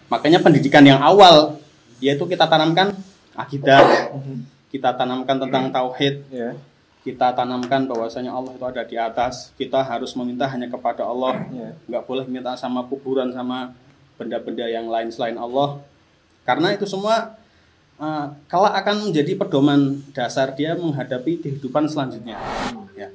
Makanya pendidikan yang awal yaitu kita tanamkan akidah, kita tanamkan tentang tauhid, kita tanamkan bahwasanya Allah itu ada di atas. Kita harus meminta hanya kepada Allah, nggak boleh minta sama kuburan, sama benda-benda yang lain selain Allah. Karena itu semua kelak akan menjadi pedoman dasar dia menghadapi kehidupan selanjutnya. Ya.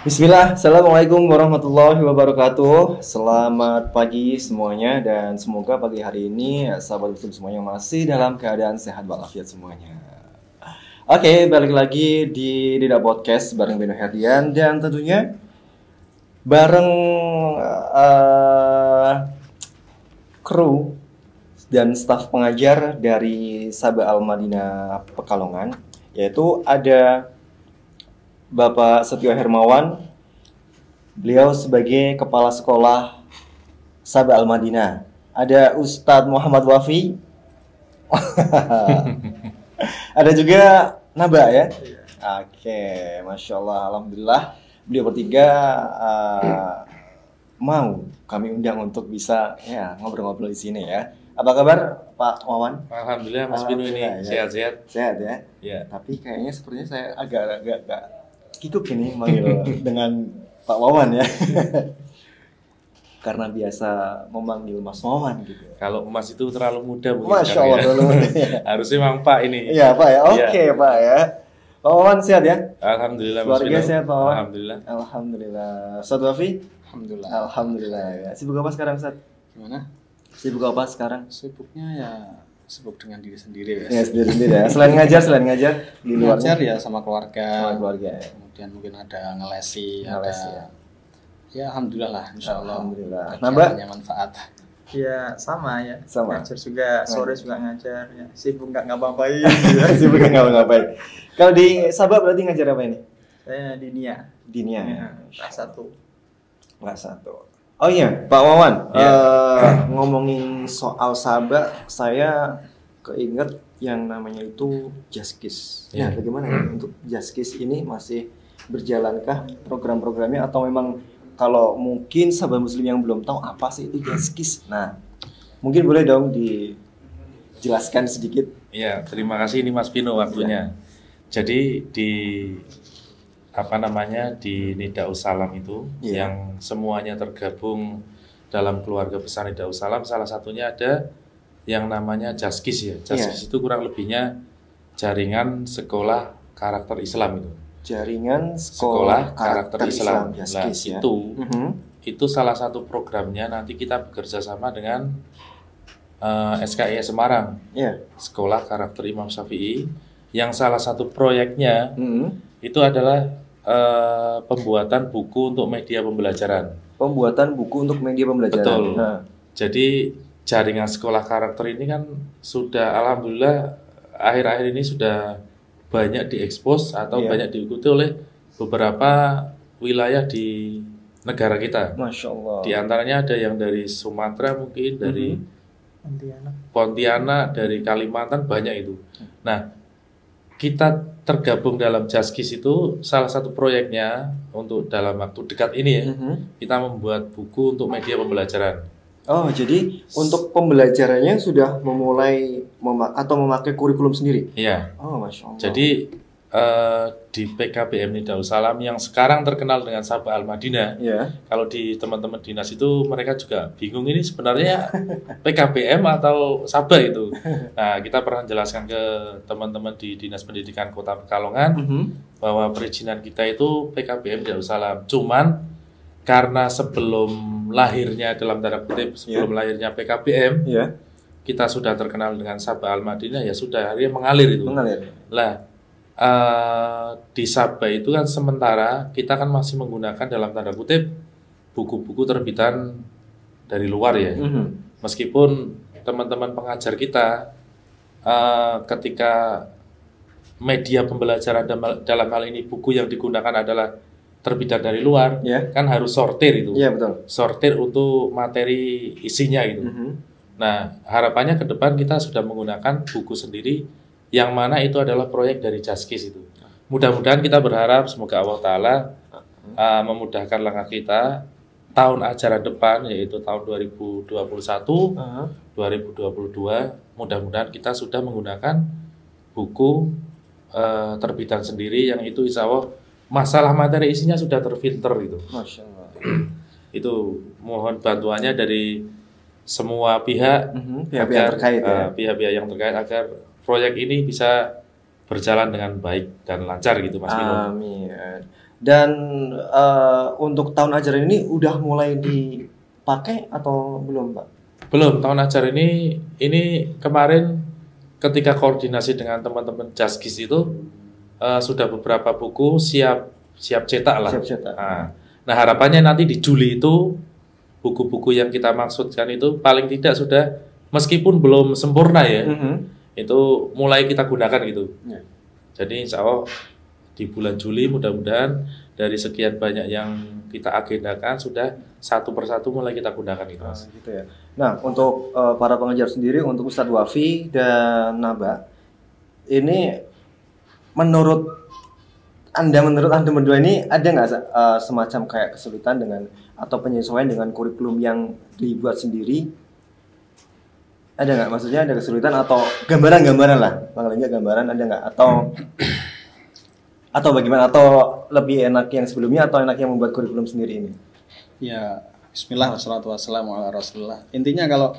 Bismillah, Assalamualaikum warahmatullahi wabarakatuh. Selamat pagi semuanya dan semoga pagi hari ini sahabat muslim semuanya masih dalam keadaan sehat walafiat semuanya. Oke, balik lagi di Dida Podcast bareng Beno Herdian dan tentunya bareng kru dan staf pengajar dari Sabah Al-Madinah Pekalongan, yaitu ada Bapak Setio Hermawan, beliau sebagai Kepala Sekolah Sabah Al-Madinah. Ada Ustadz Muhammad Wafi. Ada juga Naba ya. Oke, Masya Allah, Alhamdulillah. Beliau bertiga mau kami undang untuk bisa ngobrol-ngobrol di sini ya. Apa kabar Pak Wawan? Alhamdulillah Mas Binu ini sehat-sehat. Sehat ya? Ya. Tapi kayaknya sepertinya saya agak kikuk ini manggil dengan Pak Wawan ya. Karena biasa memanggil Mas Wawan gitu. Kalau Mas itu terlalu muda mungkin. Masya Allah, terlalu muda. Harusnya memang Pak ini. Iya Pak ya, oke ya. Pak ya. Pak Wawan sehat ya? Alhamdulillah Mas Keluarga Binu. sehat Pak Wawan? Alhamdulillah. Alhamdulillah. Ustadz Wafi? Alhamdulillah. Alhamdulillah ya. Sibuk apa sekarang Ustadz? Gimana? Sibuk apa sekarang? Sibuknya ya sibuk dengan diri sendiri Ya sendiri-sendiri ya. Selain ngajar di luar. Ngajar ya sama keluarga. Sama keluarga ya. Kemudian mungkin ada ngelesi, ya. Ya alhamdulillah lah, insyaallah. Alhamdulillah. Kegiatannya manfaat. Ya sama ya. Sama. Ngajar juga, sore juga ngajar ya. Sibuk nggak ngapa-ngapain. Sibuk nggak ngapa-ngapain. Kalau di Sabah berarti ngajar apa ini? Saya di NIA. Di NIA. Ya, kelas 1. Kelas 1. Oh iya, Pak Wawan. Ya. Ngomongin soal Sabah, saya keinget yang namanya itu Jaskis. Ya. Nah, bagaimana ya untuk Jaskis ini masih berjalankah program-programnya atau memang kalau mungkin sahabat muslim yang belum tahu apa sih itu Jaskis? Nah, mungkin boleh dong dijelaskan sedikit. Iya, terima kasih ini Mas Binu waktunya. Jadi di di Nidaus Salam itu yang semuanya tergabung dalam keluarga besar Nidaus Salam, salah satunya ada yang namanya Jaskis ya. Jaskis itu kurang lebihnya jaringan sekolah karakter Islam itu. Jaringan sekolah karakter Islam. Jaskis, nah, itu salah satu programnya. Nanti kita bekerja sama dengan SKI Semarang, Sekolah Karakter Imam Syafi'i, yang salah satu proyeknya itu adalah pembuatan buku untuk media pembelajaran. Pembuatan buku untuk media pembelajaran. Betul. Nah. Jadi jaringan sekolah karakter ini kan sudah alhamdulillah akhir-akhir ini sudah banyak diekspos atau banyak diikuti oleh beberapa wilayah di negara kita. Masya Allah. Di antaranya ada yang dari Sumatera mungkin, dari Pontianak, dari Kalimantan, banyak itu. Nah, kita tergabung dalam Jaskis itu salah satu proyeknya untuk dalam waktu dekat ini ya, kita membuat buku untuk media pembelajaran. Oh, jadi untuk pembelajarannya sudah memulai memakai kurikulum sendiri? Iya. Oh, Masya Allah. Jadi di PKBM Nidaus Salam yang sekarang terkenal dengan Sabah Al-Madinah, kalau di teman-teman dinas itu mereka juga bingung ini sebenarnya PKBM atau Sabah itu. Nah, kita pernah jelaskan ke teman-teman di Dinas Pendidikan Kota Pekalongan bahwa perizinan kita itu PKBM Nidaus Salam. Cuman karena sebelum lahirnya dalam tanda kutip lahirnya PKBM, kita sudah terkenal dengan Sabah Al-Madinah, ya sudah akhirnya mengalir itu. Lah, di Sabah itu kan sementara kita kan masih menggunakan dalam tanda kutip buku-buku terbitan dari luar ya. Meskipun teman-teman pengajar kita ketika media pembelajaran dalam hal ini buku yang digunakan adalah terbitan dari luar, kan harus sortir itu. Betul. Sortir untuk materi isinya gitu. Nah, harapannya ke depan kita sudah menggunakan buku sendiri yang mana itu adalah proyek dari Jaskis itu. Mudah-mudahan kita berharap semoga Allah Ta'ala memudahkan langkah kita tahun ajaran depan, yaitu tahun 2021, 2022, mudah-mudahan kita sudah menggunakan buku terbitan sendiri yang itu insya Allah masalah materi isinya sudah terfilter gitu. Masya Allah. Itu mohon bantuannya dari semua pihak, pihak-pihak terkait ya. Pihak-pihak yang terkait agar proyek ini bisa berjalan dengan baik dan lancar gitu Mas Mino. Amin. Dan untuk tahun ajaran ini udah mulai dipakai atau belum, Pak? Belum, tahun ajaran ini kemarin ketika koordinasi dengan teman-teman Jaskis itu sudah beberapa buku siap cetak lah. Siap cetak. Nah, harapannya nanti di Juli itu buku-buku yang kita maksudkan itu paling tidak sudah meskipun belum sempurna ya. Itu mulai kita gunakan gitu. Jadi insya Allah di bulan Juli mudah-mudahan dari sekian banyak yang kita agendakan sudah satu persatu mulai kita gunakan itu, Mas. Gitu ya. Nah, untuk para pengajar sendiri, untuk Ustadz Wafi dan Naba, ini menurut anda berdua ini ada nggak semacam kayak kesulitan dengan atau penyesuaian dengan kurikulum yang dibuat sendiri? Ada nggak? Maksudnya ada kesulitan atau gambaran lah, panggilnya gambaran ada nggak? Atau bagaimana? Atau lebih enak yang sebelumnya atau enak yang membuat kurikulum sendiri ini? Ya, Bismillah wassalatu wassalamu ala Rasulullah. Intinya kalau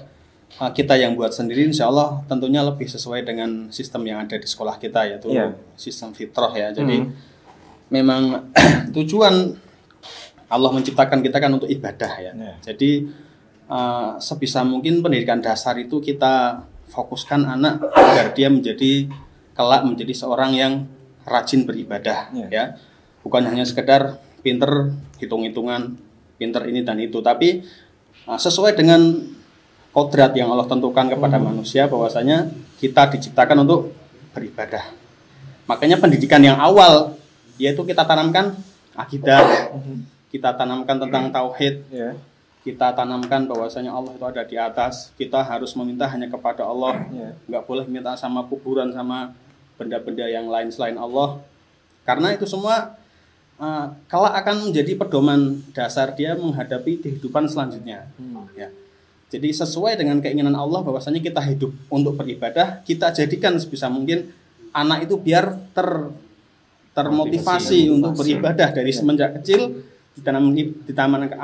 kita yang buat sendiri, insya Allah tentunya lebih sesuai dengan sistem yang ada di sekolah kita, yaitu sistem fitrah ya. Jadi memang tujuan Allah menciptakan kita kan untuk ibadah ya. Jadi sebisa mungkin pendidikan dasar itu kita fokuskan anak agar dia kelak menjadi seorang yang rajin beribadah ya. Bukan hanya sekedar pinter hitung-hitungan, pinter ini dan itu, tapi sesuai dengan kodrat yang Allah tentukan kepada manusia bahwasanya kita diciptakan untuk beribadah. Makanya pendidikan yang awal yaitu kita tanamkan akidah, kita tanamkan tentang tauhid, kita tanamkan bahwasanya Allah itu ada di atas. Kita harus meminta hanya kepada Allah, nggak boleh minta sama kuburan, sama benda-benda yang lain selain Allah. Karena itu semua kelak akan menjadi pedoman dasar dia menghadapi kehidupan selanjutnya. Ya. Jadi sesuai dengan keinginan Allah bahwasanya kita hidup untuk beribadah, kita jadikan sebisa mungkin anak itu biar termotivasi untuk beribadah dari semenjak kecil, ditanamkan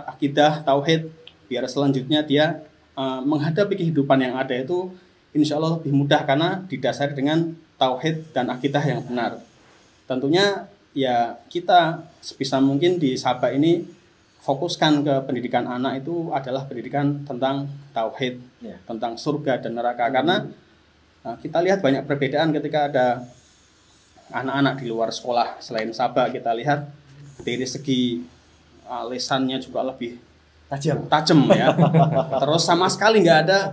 akidah tauhid, biar selanjutnya dia menghadapi kehidupan yang ada itu insya Allah lebih mudah karena didasari dengan tauhid dan akidah yang benar. Tentunya ya kita sebisa mungkin di Sabah ini fokuskan ke pendidikan anak itu adalah pendidikan tentang tauhid, tentang surga dan neraka. Karena kita lihat banyak perbedaan ketika ada anak-anak di luar sekolah. Selain Sabah kita lihat dari segi lisannya juga lebih tajam ya. Terus sama sekali nggak ada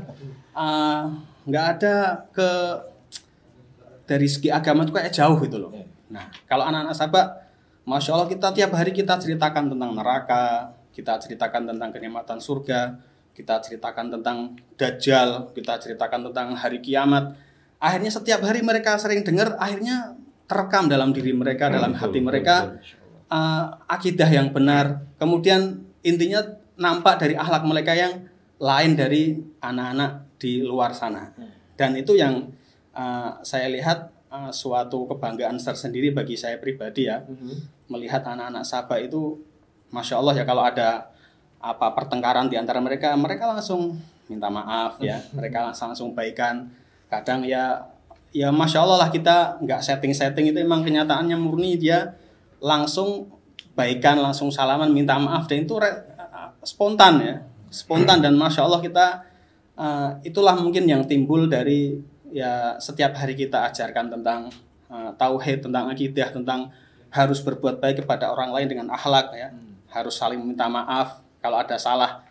dari segi agama itu kayak jauh gitu loh. Nah, kalau anak-anak Sabah, Masya Allah kita tiap hari kita ceritakan tentang neraka, kita ceritakan tentang kenikmatan surga, kita ceritakan tentang Dajjal, kita ceritakan tentang hari kiamat. Akhirnya setiap hari mereka sering dengar, akhirnya terekam dalam diri mereka, dalam hati mereka akidah yang benar. Kemudian intinya nampak dari akhlak mereka yang lain dari anak-anak di luar sana. Dan itu yang saya lihat suatu kebanggaan tersendiri bagi saya pribadi ya. Melihat anak-anak Sabah itu Masya Allah ya, kalau ada pertengkaran di antara mereka langsung minta maaf ya, mereka langsung baikan. Kadang ya Masya Allah lah, kita nggak setting itu, emang kenyataannya murni dia langsung baikan, langsung salaman, minta maaf, dan itu spontan ya, spontan. Dan Masya Allah kita itulah mungkin yang timbul dari ya setiap hari kita ajarkan tentang tauhid, tentang akidah, tentang harus berbuat baik kepada orang lain dengan akhlak ya, harus saling minta maaf kalau ada salah,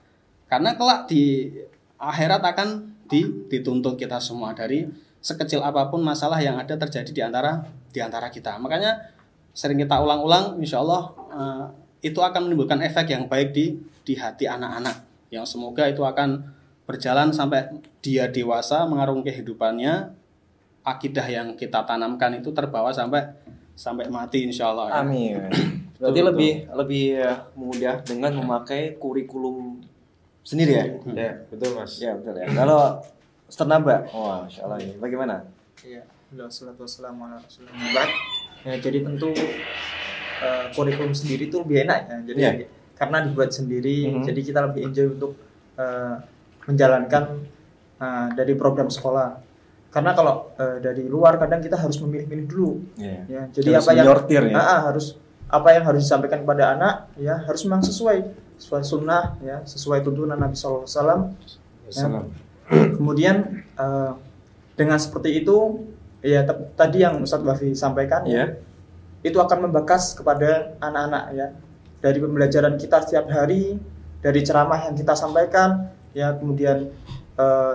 karena kelak di akhirat akan dituntut kita semua dari sekecil apapun masalah yang ada terjadi di antara kita. Makanya sering kita ulang-ulang, insya Allah itu akan menimbulkan efek yang baik di hati anak-anak, yang semoga itu akan berjalan sampai dia dewasa mengarungi kehidupannya. akidah yang kita tanamkan itu terbawa sampai mati insya Allah. Ya. Amin. Berarti lebih mudah dengan memakai kurikulum sendiri ya? Ya, betul Mas. Ya betul ya. Kalau Ustaz Naba, wah, Masya Allah ini bagaimana? Iya, wassalatu wassalamu ala rasulillah. Ya, jadi tentu kurikulum sendiri itu lebih enak ya. Jadi karena dibuat sendiri, jadi kita lebih enjoy untuk menjalankan dari program sekolah. Karena kalau dari luar kadang kita harus memilih-milih dulu. Ya, jadi harus apa yang harus disampaikan kepada anak ya harus memang sesuai sunnah ya, sesuai tuntunan Nabi SAW. Ya. Kemudian dengan seperti itu ya tadi yang Ustadz Wafi sampaikan ya itu akan membekas kepada anak-anak ya dari pembelajaran kita setiap hari, dari ceramah yang kita sampaikan ya, kemudian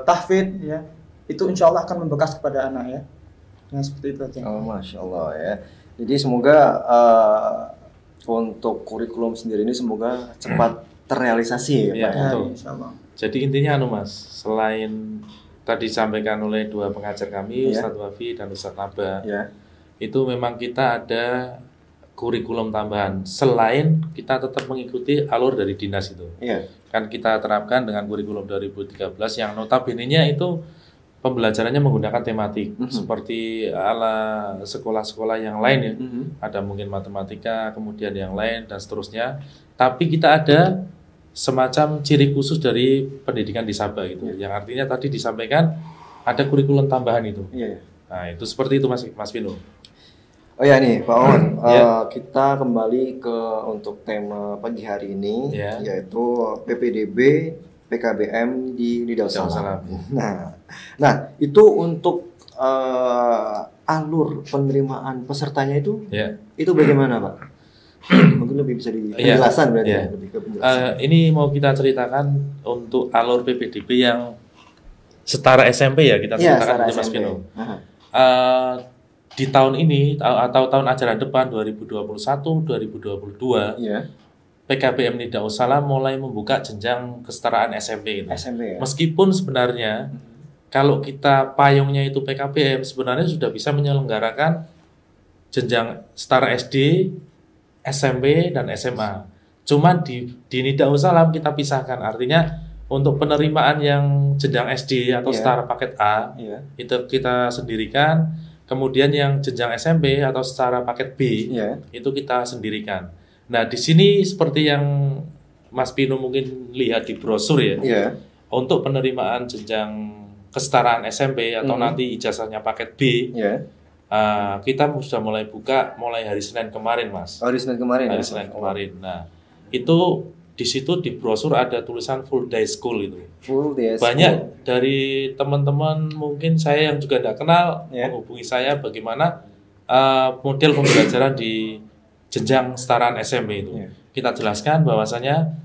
tahfidz ya, itu insya Allah akan membekas kepada anak ya. Nah seperti itu aja. Oh Masya Allah ya. Jadi semoga untuk kurikulum sendiri ini semoga cepat terrealisasi ya Pak. Betul. Jadi intinya Mas, selain tadi disampaikan oleh dua pengajar kami, Ustadz Wafi dan Ustadz Naba, itu memang kita ada kurikulum tambahan selain kita tetap mengikuti alur dari dinas itu. Kan kita terapkan dengan kurikulum 2013 yang notabene-nya itu pembelajarannya menggunakan tematik seperti ala sekolah-sekolah yang lain ya. Ada mungkin matematika, kemudian yang lain dan seterusnya. Tapi kita ada semacam ciri khusus dari pendidikan di Sabah gitu. Yang artinya tadi disampaikan ada kurikulum tambahan itu. Nah, itu seperti itu Mas Pino. Oh ya nih Pak Oman, kita kembali ke untuk tema pagi hari ini yaitu PPDB PKBM di Darussalam. Nah itu untuk alur penerimaan pesertanya itu bagaimana Pak? Mungkin lebih bisa dijelaskan berarti lebih ke penjelasan. Ini mau kita ceritakan untuk alur PPDB yang setara SMP ya, kita ceritakan untuk Mas Pino. Di tahun ini atau tahun ajaran depan 2021-2022 PKBM Nida Darussalam mulai membuka jenjang kesetaraan SMP itu. Meskipun sebenarnya kalau kita payungnya itu PKBM sebenarnya sudah bisa menyelenggarakan jenjang setara SD, SMP dan SMA. Cuman di Nida Darussalam kita pisahkan, artinya untuk penerimaan yang jenjang SD atau setara paket A itu kita sendirikan. Kemudian yang jenjang SMP atau secara paket B itu kita sendirikan. Nah di sini seperti yang Mas Pino mungkin lihat di brosur ya, untuk penerimaan jenjang kesetaraan SMP atau nanti ijazahnya paket B, kita sudah mulai buka mulai hari Senin kemarin Mas. Hari Senin kemarin. Hari Senin kemarin. Nah itu di situ di brosur ada tulisan full day school itu. Full day school. Banyak dari teman-teman mungkin saya yang juga tidak kenal menghubungi saya bagaimana model pembelajaran di jenjang setaraan SMP itu. Kita jelaskan bahwasanya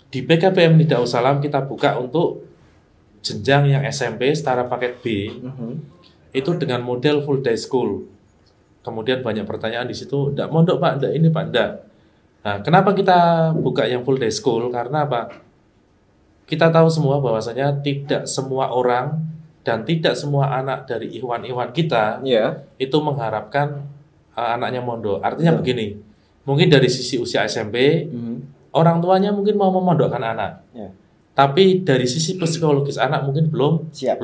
di PKBM Nida Darussalam kita buka untuk jenjang yang SMP setara paket B itu dengan model full day school. Kemudian banyak pertanyaan di situ, "Ndak mondok Pak, ndak ini Pak, ndak." Nah, kenapa kita buka yang full day school? Karena apa? Kita tahu semua bahwasanya tidak semua orang dan tidak semua anak dari ikhwan-ikhwan kita itu mengharapkan anaknya mondok. Artinya begini, mungkin dari sisi usia SMP, orang tuanya mungkin mau memondokkan anak. Tapi dari sisi psikologis anak mungkin belum siap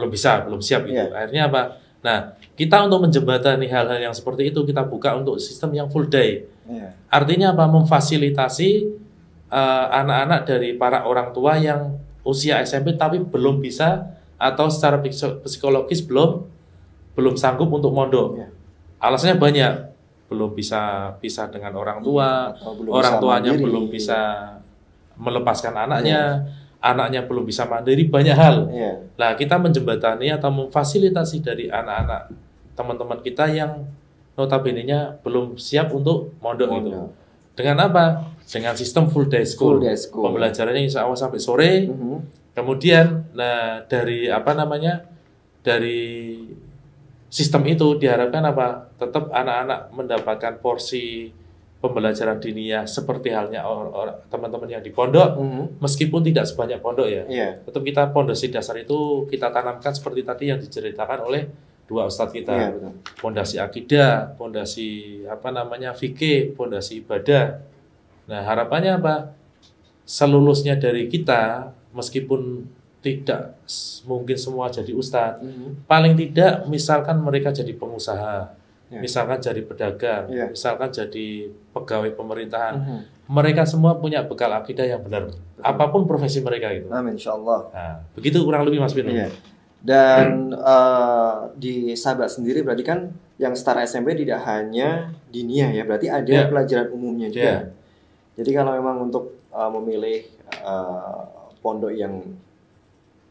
gitu. Akhirnya apa? Nah, kita untuk menjembatani hal-hal yang seperti itu kita buka untuk sistem yang full day. Artinya apa? Memfasilitasi anak-anak dari para orang tua yang usia SMP tapi belum bisa atau secara psikologis belum sanggup untuk mondok. Alasannya banyak, belum bisa pisah dengan orang tua, orang tuanya belum bisa melepaskan anaknya, anaknya belum bisa mandiri, banyak hal. Nah, kita menjembatani atau memfasilitasi dari anak-anak teman-teman kita yang notabene-nya belum siap untuk mondok itu. Dengan apa? Dengan sistem full day school. Pembelajarannya insya Allah sampai sore. Kemudian, nah dari dari sistem itu diharapkan apa? Tetap anak-anak mendapatkan porsi pembelajaran diniyah seperti halnya teman-teman yang di pondok, meskipun tidak sebanyak pondok ya. Tetap kita pondasi dasar itu kita tanamkan seperti tadi yang diceritakan oleh dua ustadz kita, pondasi akidah, pondasi fikih, pondasi ibadah. Nah harapannya apa? Selulusnya dari kita, meskipun tidak mungkin semua jadi ustadz, paling tidak misalkan mereka jadi pengusaha, misalkan jadi pedagang, misalkan jadi pegawai pemerintahan, mereka semua punya bekal akidah yang benar, apapun profesi mereka itu. Amin, insyaallah. Nah, begitu kurang lebih Mas Bino. Dan di Sahabat sendiri berarti kan yang setara SMP tidak hanya diniyah ya, berarti ada pelajaran umumnya juga. Jadi kalau memang untuk memilih pondok yang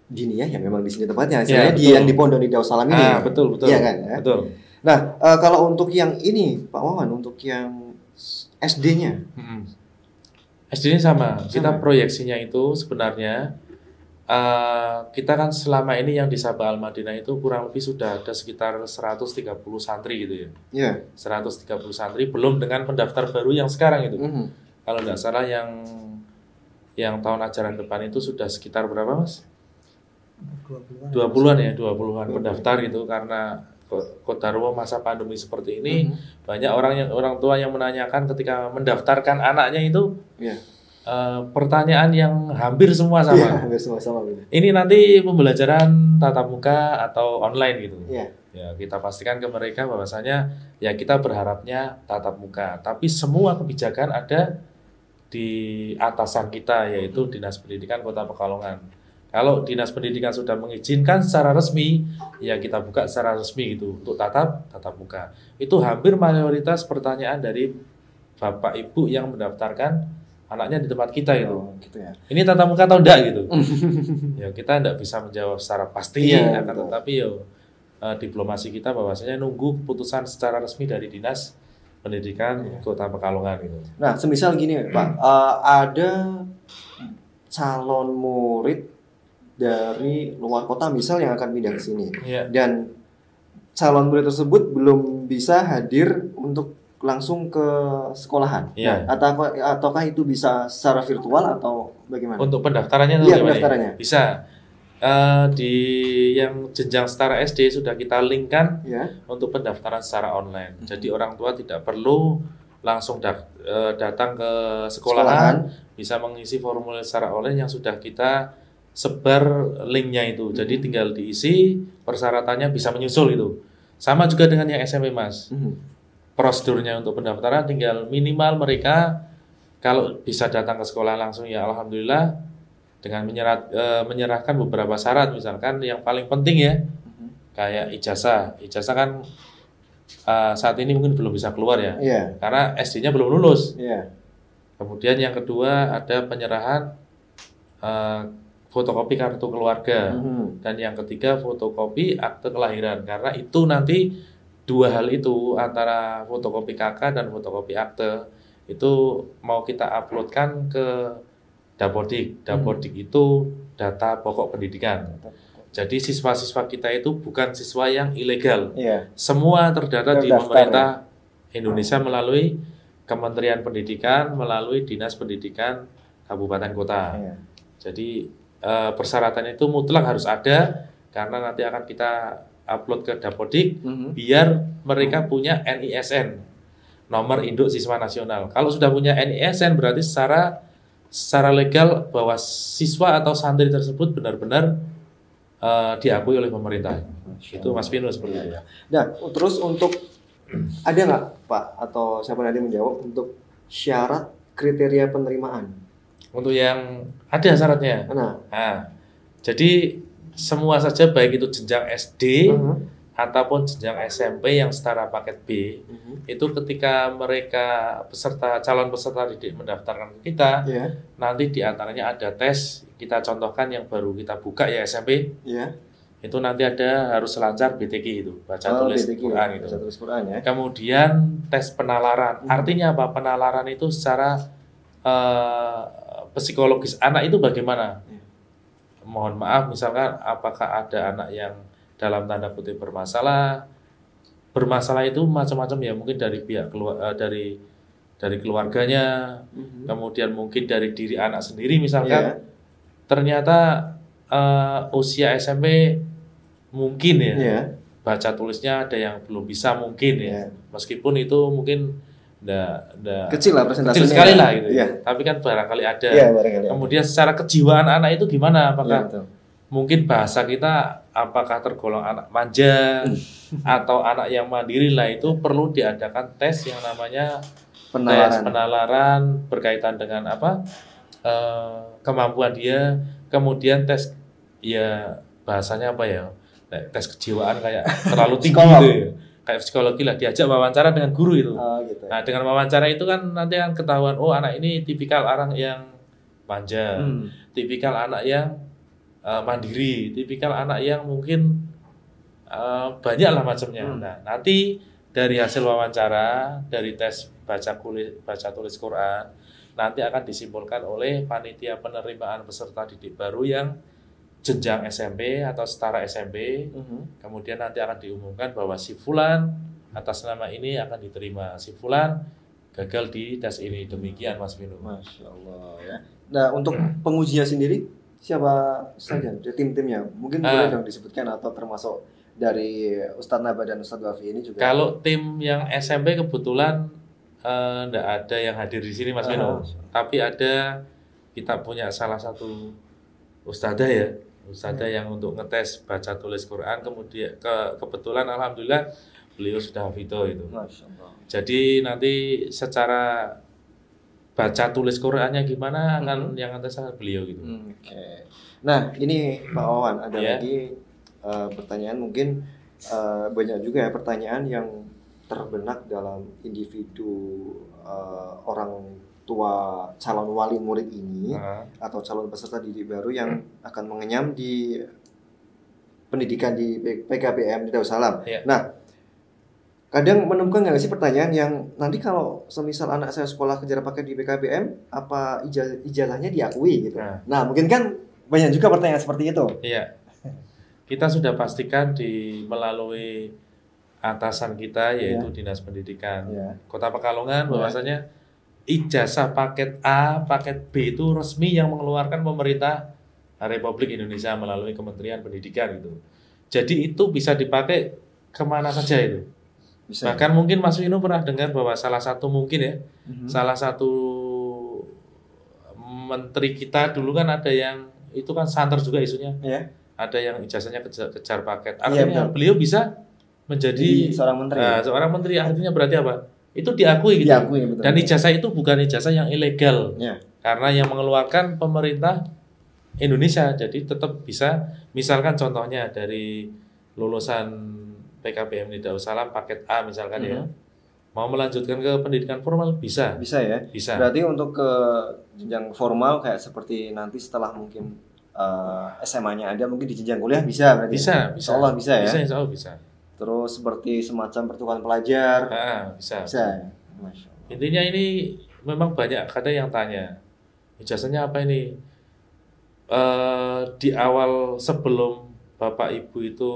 diniyah ya memang di sini tempatnya. Misalnya yang di pondok di Darussalam ini. Betul. Iya kan ya? Betul. Nah, kalau untuk yang ini Pak Wawan, untuk yang SD-nya. SD-nya sama. Kita proyeksinya itu sebenarnya kita kan selama ini yang di Sabah Al-Madinah itu kurang lebih sudah ada sekitar 130 santri gitu ya. 130 santri belum dengan pendaftar baru yang sekarang itu. Kalau nggak salah yang tahun ajaran depan itu sudah sekitar berapa Mas? 20-an pendaftar gitu, karena Qadarullah masa pandemi seperti ini banyak orang tua yang menanyakan ketika mendaftarkan anaknya itu pertanyaan yang hampir semua sama. Hampir semua sama. Ini nanti pembelajaran tatap muka atau online gitu. Ya kita pastikan ke mereka bahwasanya ya kita berharapnya tatap muka, tapi semua kebijakan ada di atasan kita yaitu Dinas Pendidikan Kota Pekalongan. Kalau Dinas Pendidikan sudah mengizinkan secara resmi, ya kita buka secara resmi gitu untuk tatap muka. Itu hampir mayoritas pertanyaan dari Bapak Ibu yang mendaftarkan anaknya di tempat kita gitu. Ini tatap muka atau enggak gitu. Ya kita enggak bisa menjawab secara pasti, tetapi diplomasi kita bahwasanya nunggu keputusan secara resmi dari Dinas Pendidikan Kota Pekalongan gitu. Nah, semisal gini Pak, ada calon murid dari luar kota misal yang akan pindah ke sini, dan calon murid tersebut belum bisa hadir untuk langsung ke sekolahan, ataukah itu bisa secara virtual atau bagaimana? Untuk pendaftarannya pendaftarannya bisa di yang jenjang setara SD sudah kita linkkan untuk pendaftaran secara online. Jadi orang tua tidak perlu langsung datang ke sekolahan, bisa mengisi formulir secara online yang sudah kita sebar linknya itu. Jadi tinggal diisi, persyaratannya bisa menyusul itu. Sama juga dengan yang SMP Mas. Prosedurnya untuk pendaftaran tinggal minimal mereka kalau bisa datang ke sekolah langsung ya alhamdulillah, dengan menyerahkan beberapa syarat, misalkan yang paling penting ya kayak ijazah kan saat ini mungkin belum bisa keluar ya, karena SD-nya belum lulus. Kemudian yang kedua ada penyerahan fotokopi kartu keluarga, dan yang ketiga fotokopi akte kelahiran, karena itu nanti dua hal itu antara fotokopi KK dan fotokopi akte itu mau kita uploadkan ke Dapodik. Dapodik itu data pokok pendidikan. Jadi siswa-siswa kita itu bukan siswa yang ilegal. Semua terdata di pemerintah Indonesia melalui Kementerian Pendidikan, melalui Dinas Pendidikan Kabupaten Kota. Jadi persyaratan itu mutlak harus ada, karena nanti akan kita upload ke Dapodik biar mereka punya NISN, nomor induk siswa nasional. Kalau sudah punya NISN berarti secara legal bahwa siswa atau santri tersebut benar-benar diakui oleh pemerintah. Itu Mas Pino seperti itu. Nah, terus untuk ada nggak Pak atau siapa nanti menjawab untuk syarat kriteria penerimaan? Untuk yang ada syaratnya. Jadi semua saja baik itu jenjang SD ataupun jenjang SMP yang setara paket B, itu ketika mereka calon peserta didik mendaftarkan ke kita, nanti diantaranya ada tes. Kita contohkan yang baru kita buka ya SMP, itu nanti ada harus lancar BTQ itu, baca tulis Quran itu. Kemudian tes penalaran. Artinya apa? Penalaran itu secara psikologis anak itu bagaimana? Mohon maaf, misalkan apakah ada anak yang dalam tanda kutip bermasalah itu macam-macam ya, mungkin dari pihak dari keluarganya, kemudian mungkin dari diri anak sendiri misalkan. Ternyata usia SMP mungkin baca tulisnya ada yang belum bisa mungkin ya. Meskipun itu mungkin kecil lah presentasinya. Kecil sekali lah gitu. Tapi kan barangkali ada. Kemudian secara kejiwaan anak itu gimana? Apakah mungkin bahasa kita apakah tergolong anak manja atau anak yang mandiri lah, itu perlu diadakan tes yang namanya tes penalaran berkaitan dengan kemampuan dia, kemudian tes ya bahasanya apa ya, tes kejiwaan kayak terlalu tinggi gitu ya. Kayak psikologi lah, diajak wawancara dengan guru itu. Gitu. Nah dengan wawancara itu kan nanti akan ketahuan, oh anak ini tipikal orang yang manja, tipikal anak yang mandiri, tipikal anak yang mungkin banyak lah macamnya. Nah nanti dari hasil wawancara, dari tes baca tulis Quran, nanti akan disimpulkan oleh panitia penerimaan peserta didik baru yang jenjang SMP atau setara SMP. Kemudian nanti akan diumumkan bahwa si fulan atas nama ini akan diterima, si fulan gagal di tes ini. Demikian Mas Vino. Masya Allah ya. Nah untuk pengujinya sendiri siapa saja tim-timnya? Mungkin boleh dong disebutkan, atau termasuk dari Ustadz Naba dan Ustadz Wafi ini juga? Kalau tim yang SMP kebetulan enggak ada yang hadir di sini Mas Vino. Tapi ada, kita punya salah satu ustadzah ya, ustadzah yang untuk ngetes baca tulis Quran. Kemudian kebetulan alhamdulillah beliau sudah hafidho itu. Jadi nanti secara baca tulis Qurannya gimana kan yang ngetes beliau gitu. Nah ini Pak Wawan ada lagi pertanyaan, mungkin banyak juga ya pertanyaan yang terbenak dalam individu orang tua calon wali murid ini atau calon peserta didik baru yang akan mengenyam di pendidikan di PKBM di Darussalam. Nah, kadang menemukan nggak sih pertanyaan yang nanti kalau semisal anak saya sekolah kejar paket di PKBM, apa ijazahnya diakui gitu? Nah, mungkin kan banyak juga pertanyaan seperti itu. Iya. Kita sudah pastikan melalui atasan kita yaitu Dinas Pendidikan Kota Pekalongan bahwasanya ijazah paket A, paket B itu resmi yang mengeluarkan pemerintah Republik Indonesia melalui Kementerian Pendidikan gitu. Jadi itu bisa dipakai kemana saja itu. Bahkan mungkin Mas Vino pernah dengar bahwa salah satu salah satu menteri kita dulu kan ada yang itu kan santer juga isunya. Ada yang ijazahnya kejar paket. Artinya beliau bisa menjadi seorang menteri. Artinya berarti apa? Itu diakui gitu. Betul. Dan ijazah itu bukan ijazah yang ilegal. Karena yang mengeluarkan pemerintah Indonesia. Jadi tetap bisa, misalkan contohnya dari lulusan PKBM di Darussalam paket A misalkan ya. Mau melanjutkan ke pendidikan formal bisa. Bisa ya? Bisa. Berarti untuk ke jenjang formal kayak seperti nanti setelah mungkin SMA-nya ada, mungkin di jenjang kuliah bisa berarti. Bisa. Insya Allah bisa ya? Insya Allah bisa. Terus seperti semacam pertukaran pelajar. Bisa. Masya Allah. Intinya ini memang banyak kadang yang tanya, ijazahnya apa ini? Di awal sebelum Bapak Ibu itu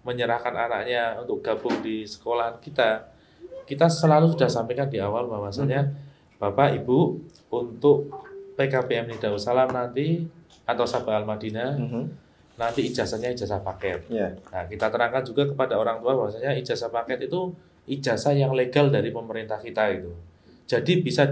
menyerahkan anaknya untuk gabung di sekolah kita selalu sudah sampaikan di awal bahwasanya Bapak Ibu untuk PKBM di Darussalam nanti atau Sabah Al-Madinah nanti ijazahnya ijazah paket. Nah, kita terangkan juga kepada orang tua bahwasanya ijazah paket itu ijazah yang legal dari pemerintah kita itu. Jadi bisa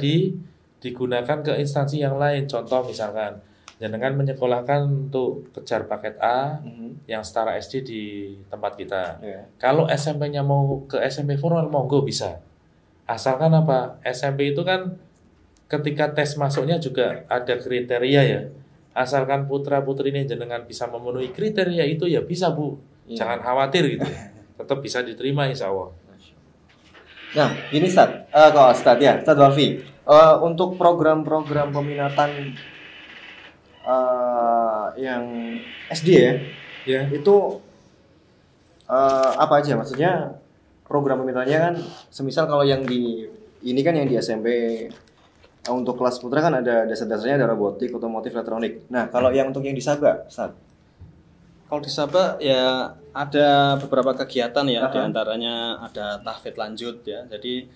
digunakan ke instansi yang lain. Contoh misalkan dengan menyekolahkan untuk kejar paket A yang setara SD di tempat kita. Kalau SMP-nya mau ke SMP formal monggo bisa. Asalkan apa? SMP itu kan ketika tes masuknya juga ada kriteria ya. Asalkan putra-putri ini jenengan bisa memenuhi kriteria itu ya bisa Bu. Jangan khawatir gitu. Tetap bisa diterima insya Allah. Nah, ini Ustadz Wafi. Untuk program-program peminatan yang SD ya, itu apa aja? Maksudnya program pemintanya kan, semisal kalau yang di ini kan yang di SMP untuk kelas putra kan ada dasar-dasarnya, ada robotik, otomotif, elektronik. Nah, kalau yang untuk yang di Sabah, Ustaz? Kalau di Sabah ya ada beberapa kegiatan ya, di antaranya ada tahfidz lanjut ya. Jadi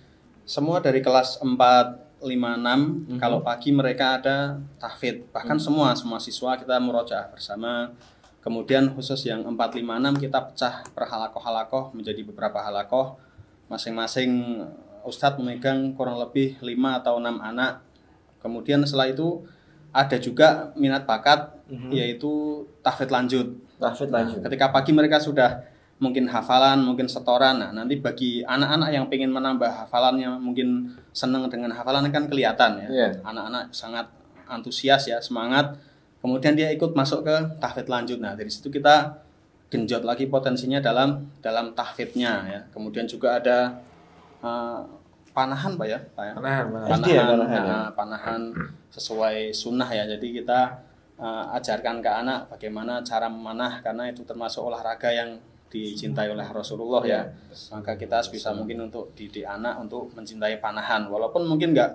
semua dari kelas 4, 5, 6 kalau pagi mereka ada tahfidz. Bahkan semua siswa kita murojaah bersama. Kemudian khusus yang 4, 5, 6 kita pecah per halakoh menjadi beberapa halakoh. Masing-masing ustadz memegang kurang lebih 5 atau 6 anak. Kemudian setelah itu ada juga minat bakat yaitu tahfidz lanjut. Ketika pagi mereka sudah mungkin hafalan, mungkin setoran. Nah, nanti bagi anak-anak yang ingin menambah hafalannya, mungkin senang dengan hafalan kan kelihatan ya. Anak-anak sangat antusias ya, semangat. Kemudian dia ikut masuk ke tahfidz lanjut. Nah, dari situ kita genjot lagi potensinya dalam tahfidznya ya. Kemudian juga ada panahan Pak ya. Panahan sesuai sunnah ya. Jadi kita ajarkan ke anak bagaimana cara memanah, karena itu termasuk olahraga yang dicintai oleh Rasulullah ya. Maka kita bisa mungkin untuk didik anak untuk mencintai panahan, walaupun mungkin nggak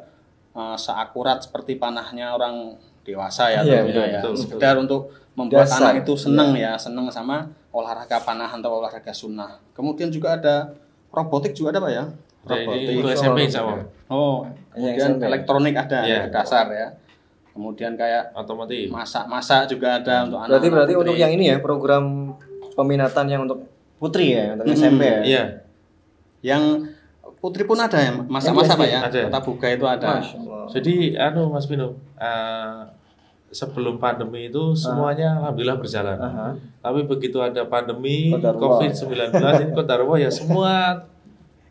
seakurat seperti panahnya orang dewasa ya, sekedar untuk membuat anak itu senang ya, senang sama olahraga panahan atau olahraga sunnah. Kemudian juga ada robotik juga ada Pak ya. Robotik itu SMP sama. Kemudian elektronik ada dasar ya. Kemudian kayak otomotif, masak juga ada untuk anak. Berarti untuk yang ini ya, program peminatan yang untuk putri ya, untuk SMP ya. Iya. Yang putri pun ada ya, masak-masak Pak ya. Kota buka itu ada. Jadi Mas Pino, sebelum pandemi itu semuanya alhamdulillah berjalan. Tapi begitu ada pandemi COVID-19 ini Qadarullah ya semua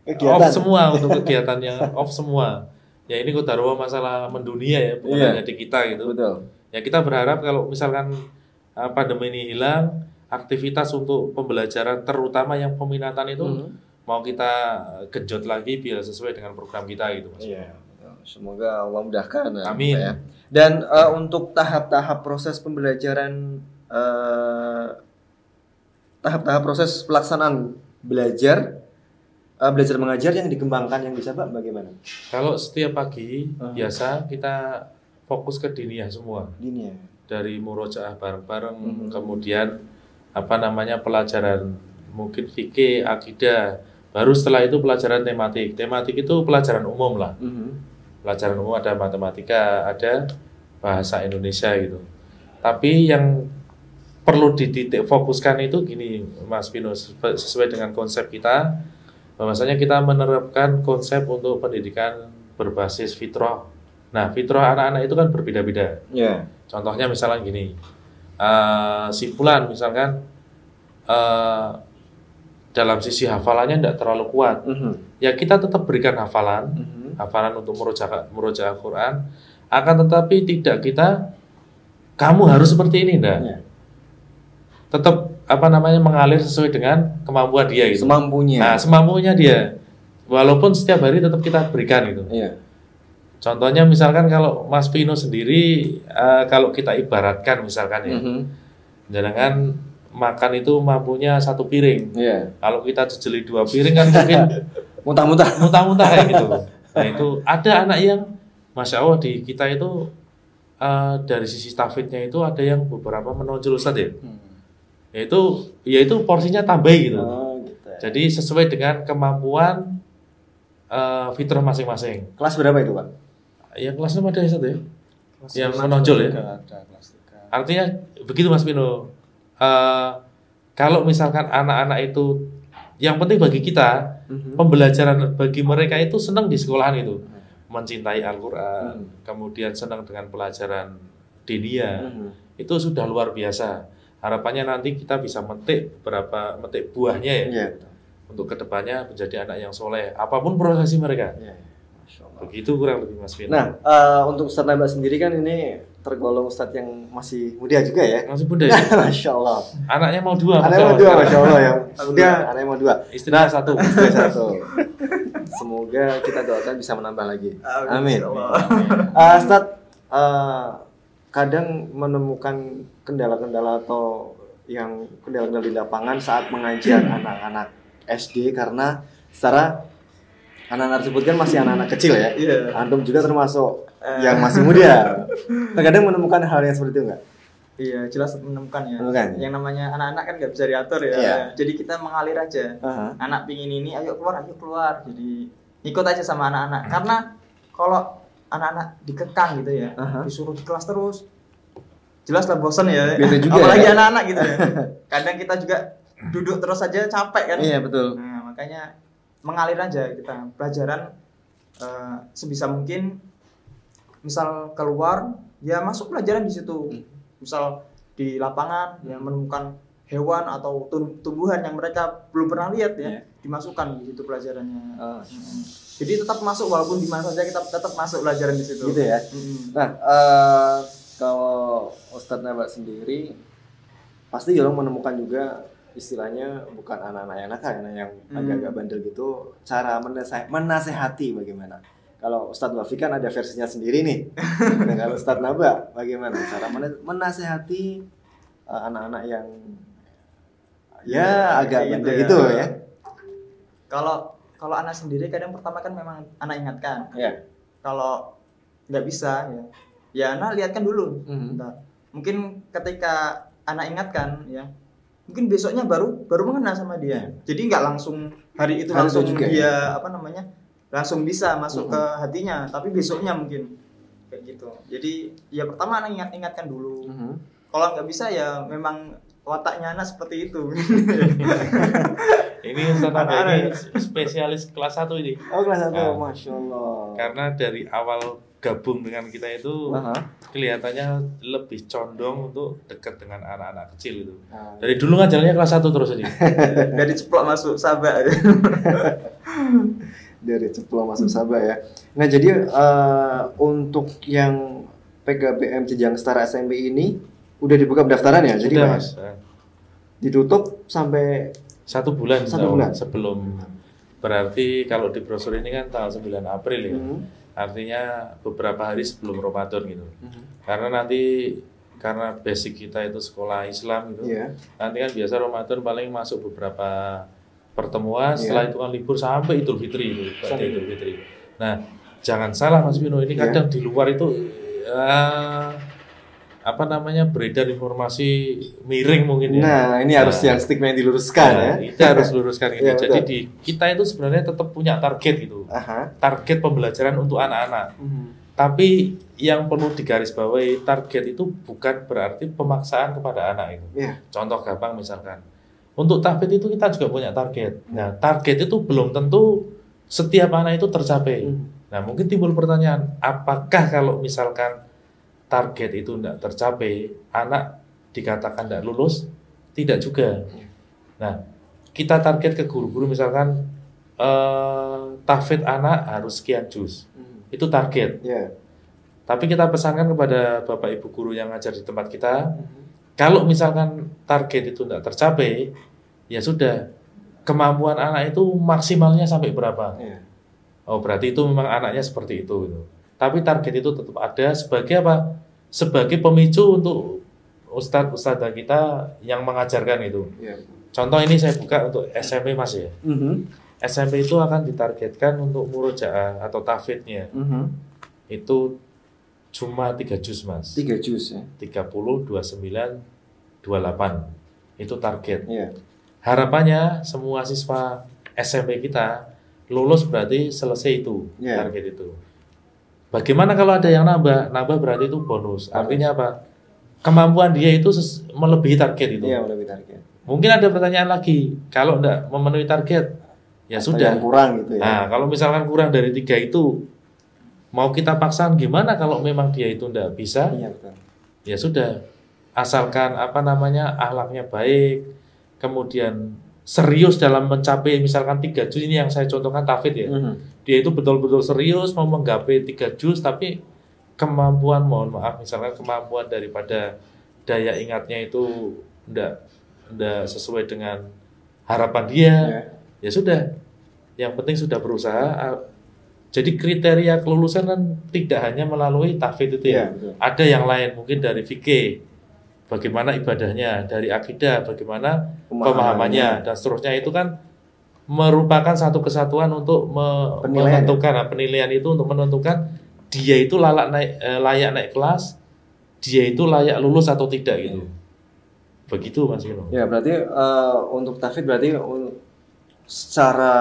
off semua untuk kegiatannya, off semua. Ya ini Qadarullah masalah mendunia ya, bukan hanya di kita gitu. Betul. Ya kita berharap kalau misalkan pandemi ini hilang, aktivitas untuk pembelajaran terutama yang peminatan itu mau kita genjot lagi biar sesuai dengan program kita gitu Mas. Iya. Semoga Allah mudahkan. Amin. Ya. Dan untuk tahap-tahap proses pembelajaran, tahap-tahap proses pelaksanaan belajar mengajar yang dikembangkan yang bisa Pak bagaimana? Kalau setiap pagi biasa kita fokus ke diniyah semua. Diniyah. Dari murojaah bareng-bareng, kemudian pelajaran mungkin fikih, akidah. Baru setelah itu pelajaran tematik. Tematik itu pelajaran umum lah. Pelajaran umum ada matematika, ada bahasa Indonesia gitu. Tapi yang perlu dititik fokuskan itu gini Mas Pino, sesuai dengan konsep kita, bahwasanya kita menerapkan konsep untuk pendidikan berbasis fitrah. Nah, fitrah anak-anak itu kan berbeda-beda. Contohnya misalnya gini, si fulan misalkan dalam sisi hafalannya tidak terlalu kuat, ya kita tetap berikan hafalan untuk murojaah Quran, akan tetapi tidak kita kamu harus seperti ini, enggak. Tetap mengalir sesuai dengan kemampuan dia gitu. Semampunya. Nah, semampunya dia. Walaupun setiap hari tetap kita berikan gitu. Contohnya misalkan kalau Mas Pino sendiri kalau kita ibaratkan misalkan ya. Jangan makan itu mampunya 1 piring. Kalau kita jejeli 2 piring kan mungkin muntah-muntah gitu. Nah, itu ada anak yang Masya Allah di kita itu dari sisi tahfidznya itu ada yang beberapa menonjol Ustaz ya. Yaitu porsinya tambah gitu. Gitu ya. Jadi sesuai dengan kemampuan fitrah masing-masing. Kelas berapa itu Pak? Ya kelas 6 ada ya. Yang menonjol ya. Artinya begitu Mas Pino. Kalau misalkan anak-anak itu yang penting bagi kita pembelajaran bagi mereka itu senang di sekolahan itu. Mencintai Al-Quran, kemudian senang dengan pelajaran diniyah. Itu sudah luar biasa. Harapannya nanti kita bisa metik buahnya ya, untuk kedepannya menjadi anak yang soleh apapun profesi mereka. Begitu kurang lebih Mas Vin. Nah, untuk Ustadz Nabak sendiri kan ini tergolong Ustadz yang masih muda juga ya. Masih muda ya. Masya Allah. Anaknya mau 2. Anaknya mau 2, Masya Allah ya. Muda, anaknya mau 2. Istrinya 1. Semoga kita doakan bisa menambah lagi. Amin. Ustadz, kadang menemukan kendala-kendala atau yang kendala-kendala di lapangan saat mengajar anak-anak SD, karena secara anak-anak tersebut kan masih anak-anak kecil ya. Antum juga termasuk yang masih muda. Kadang menemukan hal yang seperti itu enggak? Iya, jelas menemukan ya. Yang namanya anak-anak kan nggak bisa diatur ya. Jadi kita mengalir aja. Anak pingin ini, ayo keluar. Jadi ikut aja sama anak-anak. Karena kalau anak-anak dikekang gitu ya, disuruh di kelas terus, jelas lah bosan ya. Juga apalagi ya? Anak-anak gitu ya. Kadang kita juga duduk terus aja capek kan. Iya betul. Nah, makanya mengalir aja kita pelajaran sebisa mungkin. Misal keluar ya masuk pelajaran di situ. Misal di lapangan ya menemukan hewan atau tumbuhan yang mereka belum pernah lihat ya, dimasukkan di situ pelajarannya. Jadi tetap masuk walaupun di mana saja kita tetap masuk pelajaran di situ. Gitu ya. Nah, kalau Ustadz Naba sendiri pasti orang menemukan juga istilahnya bukan anak-anak yang nakal, yang agak-agak bandel gitu. Cara menasehati bagaimana? Kalau Ustadz Wafi kan ada versinya sendiri nih. Nah, kalau Ustadz Naba bagaimana cara menasehati anak-anak yang ya agak bandel gitu ya? Kalau anak sendiri kadang pertama kan memang anak ingatkan. Ya. Kalau nggak bisa ya anak lihatkan dulu. Mungkin ketika anak ingatkan ya, mungkin besoknya baru mengena sama dia. Jadi nggak langsung hari itu langsung juga, dia langsung bisa masuk ke hatinya, tapi besoknya mungkin kayak gitu. Jadi ya pertama anak ingatkan dulu. Kalau nggak bisa ya memang wataknya anak seperti itu. Ini ini spesialis kelas 1 ini. Oh kelas 1, Masya Allah. Karena dari awal gabung dengan kita itu kelihatannya lebih condong untuk dekat dengan anak-anak kecil itu. Dari dulu ngajarnya kelas 1 terus ini. Dari ceplok masuk Sabah. Dari ceplok masuk Sabah ya. Nah jadi untuk yang PKBM Jenjang Setara SMP ini udah dibuka pendaftaran ya? Jadi Mas, ditutup sampai 1 bulan sebelum, berarti kalau di brosur ini kan tanggal 9 April ya. Artinya beberapa hari sebelum Ramadan gitu. Karena basic kita itu sekolah Islam gitu. Nanti kan biasa Ramadan paling masuk beberapa pertemuan, setelah itu kan libur sampai Idul Fitri itu, Idul Fitri. Nah, jangan salah Mas Bino, ini kadang di luar itu beredar informasi miring mungkin ya. Nah, ini harus yang stigma yang diluruskan ya. Kita harus luruskan gitu. Jadi kita itu sebenarnya tetap punya target gitu. Target pembelajaran untuk anak-anak. Tapi yang perlu digarisbawahi, target itu bukan berarti pemaksaan kepada anak itu. Contoh gampang misalkan, untuk tahfidz itu kita juga punya target. Nah, target itu belum tentu setiap anak itu tercapai. Nah, mungkin timbul pertanyaan, apakah kalau misalkan target itu tidak tercapai, anak dikatakan tidak lulus? Tidak juga. Nah, kita target ke guru-guru misalkan tahfidz anak harus sekian juz. Itu target. Tapi kita pesankan kepada Bapak Ibu guru yang ngajar di tempat kita, kalau misalkan target itu tidak tercapai, ya sudah, kemampuan anak itu maksimalnya sampai berapa? Oh, berarti itu memang anaknya seperti itu gitu. Tapi target itu tetap ada sebagai apa? Sebagai pemicu untuk ustadz-ustadzah kita yang mengajarkan itu. Contoh ini saya buka untuk SMP Mas ya. SMP itu akan ditargetkan untuk murojaah atau tahfidznya. Itu cuma 3 juz Mas. 3 juz ya. 30, 29, 28. Itu target. Harapannya semua siswa SMP kita lulus berarti selesai itu target itu. Bagaimana kalau ada yang nambah? Nambah berarti itu bonus. Artinya apa? Kemampuan dia itu melebihi target itu. Melebihi target. Mungkin ada pertanyaan lagi. Kalau tidak memenuhi target, ya atau sudah. Yang kurang gitu ya. Nah, kalau misalkan kurang dari 3 itu, mau kita paksaan gimana kalau memang dia itu tidak bisa? Betul. Ya sudah. Asalkan akhlaknya baik, kemudian serius dalam mencapai misalkan 3 juz ini yang saya contohkan tahfidz ya. Dia itu betul-betul serius mau menggapai 3 juz, tapi kemampuan misalkan kemampuan daripada daya ingatnya itu enggak sesuai dengan harapan dia. Ya sudah. Yang penting sudah berusaha. Jadi kriteria kelulusan kan tidak hanya melalui tahfidz itu ya. Ada yang lain mungkin dari fikih, bagaimana ibadahnya, dari akidah, bagaimana pemahamannya, dan seterusnya. Itu kan merupakan satu kesatuan untuk menentukan penilaian itu, untuk menentukan dia itu layak naik kelas, dia itu layak lulus atau tidak gitu. Begitu Mas Bino. Ya berarti untuk tahfidz berarti secara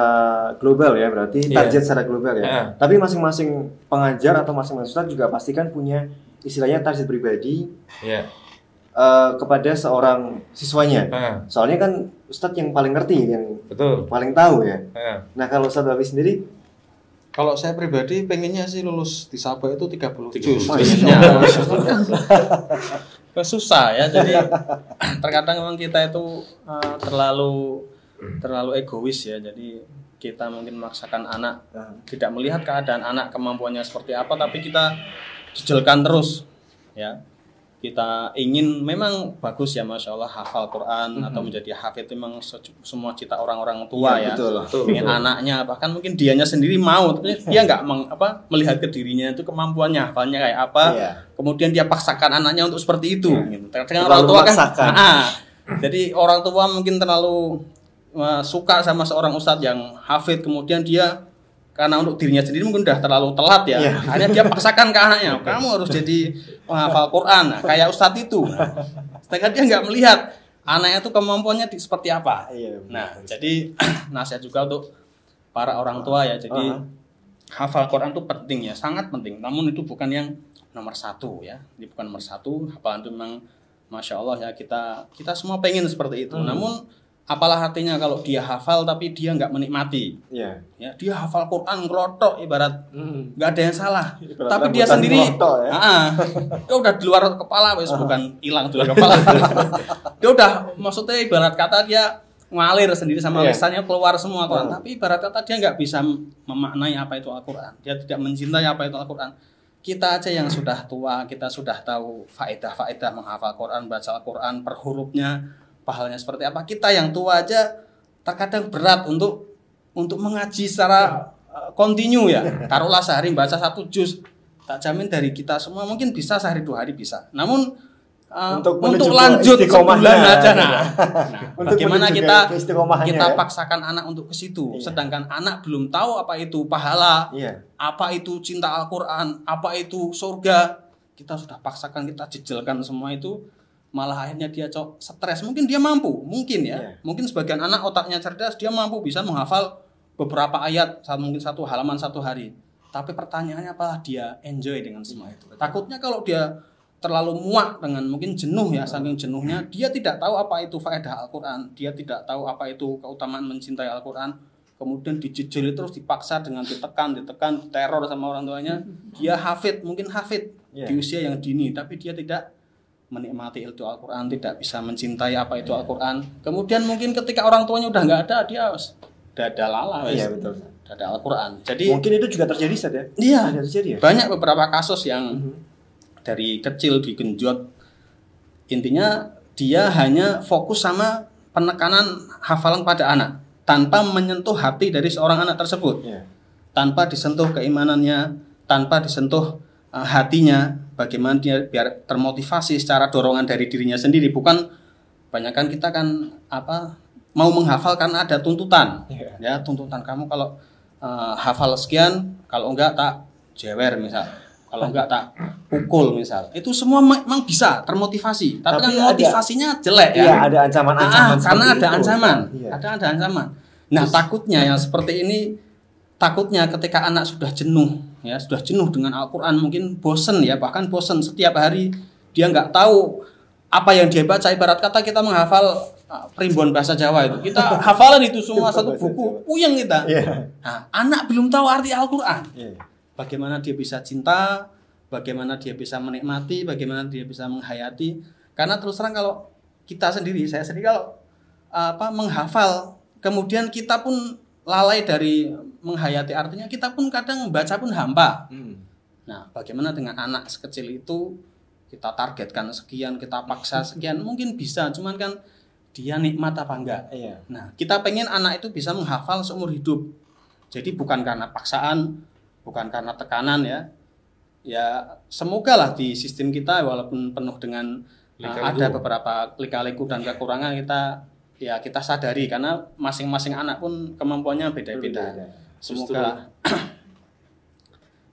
global ya, berarti target secara global ya. Tapi masing-masing pengajar atau masing-masing ustadz juga pastikan punya istilahnya target pribadi. kepada seorang siswanya. Soalnya kan Ustadz yang paling ngerti, yang paling tahu ya. Nah kalau Ustadz Hafiz sendiri? Kalau saya pribadi pengennya sih lulus di Sabah itu 30 juz. Susah ya, jadi terkadang memang kita itu terlalu egois ya. Jadi kita mungkin memaksakan anak, tidak melihat keadaan anak, kemampuannya seperti apa, tapi kita jejelkan terus ya. Kita ingin memang bagus ya, Masya Allah, hafal Quran atau menjadi hafid, memang semua cita orang-orang tua ya. Betul. Ingin anaknya, bahkan mungkin dianya sendiri mau, tapi dia nggak melihat ke dirinya itu kemampuannya, hafalnya kayak apa. Kemudian dia paksakan anaknya untuk seperti itu. Gitu. Dengan orang tua kan, jadi orang tua mungkin terlalu suka sama seorang ustadz yang hafid, kemudian dia karena untuk dirinya sendiri mungkin udah terlalu telat ya. Akhirnya dia paksakan ke anaknya, kamu harus jadi penghafal Quran, kayak ustadz itu. Sedangkan dia nggak melihat anaknya itu kemampuannya seperti apa. Nah, jadi nasihat juga untuk para orang tua ya. Jadi hafal Quran itu penting ya, sangat penting. Namun itu bukan yang nomor satu ya. Ini bukan nomor satu. Hafalan itu memang Masya Allah ya, kita semua pengen seperti itu. Namun apalah artinya kalau dia hafal tapi dia nggak menikmati. Ya, dia hafal Quran ngelotok ibarat nggak ada yang salah. Ibarat tapi dia sendiri dia udah di luar kepala, bukan hilang di luar kepala. Dia udah, maksudnya ibarat kata dia ngalir sendiri sama lisannya, keluar semua Quran. Tapi ibarat kata dia nggak bisa memaknai apa itu Al-Quran. Dia tidak mencintai apa itu Al-Quran. Kita aja yang sudah tua, kita sudah tahu faedah-faedah menghafal Quran, baca Al-Quran per hurufnya, pahalanya seperti apa. Kita yang tua aja terkadang berat untuk mengaji secara kontinu ya. Taruhlah sehari baca 1 juz, tak jamin dari kita semua mungkin bisa sehari 2 hari bisa. Namun untuk lanjut sebulan aja bagaimana kita paksakan anak untuk ke situ, sedangkan anak belum tahu apa itu pahala, apa itu cinta Al-Quran, apa itu surga. Kita sudah paksakan, kita jejelkan semua itu, malah akhirnya dia stres. Mungkin dia mampu, mungkin ya, mungkin sebagian anak otaknya cerdas, dia mampu bisa menghafal beberapa ayat, mungkin 1 halaman 1 hari. Tapi pertanyaannya apakah dia enjoy dengan semua itu? Takutnya kalau dia terlalu muak dengan mungkin jenuh ya, saking jenuhnya dia tidak tahu apa itu faedah Al-Quran, dia tidak tahu apa itu keutamaan mencintai Al-Quran, kemudian dijejeli terus, dipaksa dengan ditekan, teror sama orang tuanya. Dia mungkin hafid di usia yang dini, tapi dia tidak menikmati itu Al-Quran, tidak bisa mencintai apa itu Al-Quran. Kemudian mungkin ketika orang tuanya udah nggak ada, dia dada lala, dada Al-Quran. Jadi mungkin itu juga terjadi Ustaz ya? Iya, banyak beberapa kasus yang dari kecil digenjot. Intinya dia hanya fokus sama penekanan hafalan pada anak, tanpa menyentuh hati dari seorang anak tersebut, tanpa disentuh keimanannya, tanpa disentuh hatinya, bagaimana dia biar termotivasi secara dorongan dari dirinya sendiri. Bukan banyakkan kita kan mau menghafal karena ada tuntutan, ya, tuntutan kamu kalau hafal sekian, kalau enggak tak jewer misal, kalau enggak tak pukul misal. Itu semua memang bisa termotivasi, tapi kan motivasinya jelek ya. Iya, ada ancaman-ancaman karena ada ancaman. Ada ancaman. Nah, takutnya yang seperti ini, takutnya ketika anak sudah jenuh ya, sudah jenuh dengan Al-Quran, mungkin bosen ya, bahkan bosen setiap hari dia nggak tahu apa yang dia baca. Ibarat kata kita menghafal Primbon bahasa Jawa itu, kita hafalan itu semua satu buku, puyeng kita. Nah, anak belum tahu arti Al-Quran. Bagaimana dia bisa cinta, bagaimana dia bisa menikmati, bagaimana dia bisa menghayati. Karena terus terang kalau kita sendiri, saya sendiri kalau menghafal, kemudian kita pun lalai dari menghayati artinya, kita pun kadang membaca pun hampa. Nah, bagaimana dengan anak sekecil itu, kita targetkan sekian, kita paksa sekian, mungkin bisa, cuman kan dia nikmat apa enggak. Nah, kita pengen anak itu bisa menghafal seumur hidup. Jadi bukan karena paksaan, bukan karena tekanan ya. Ya, semoga lah di sistem kita walaupun penuh dengan ada beberapa lika-liku dan kekurangan, kita sadari, karena masing-masing anak pun kemampuannya beda-beda.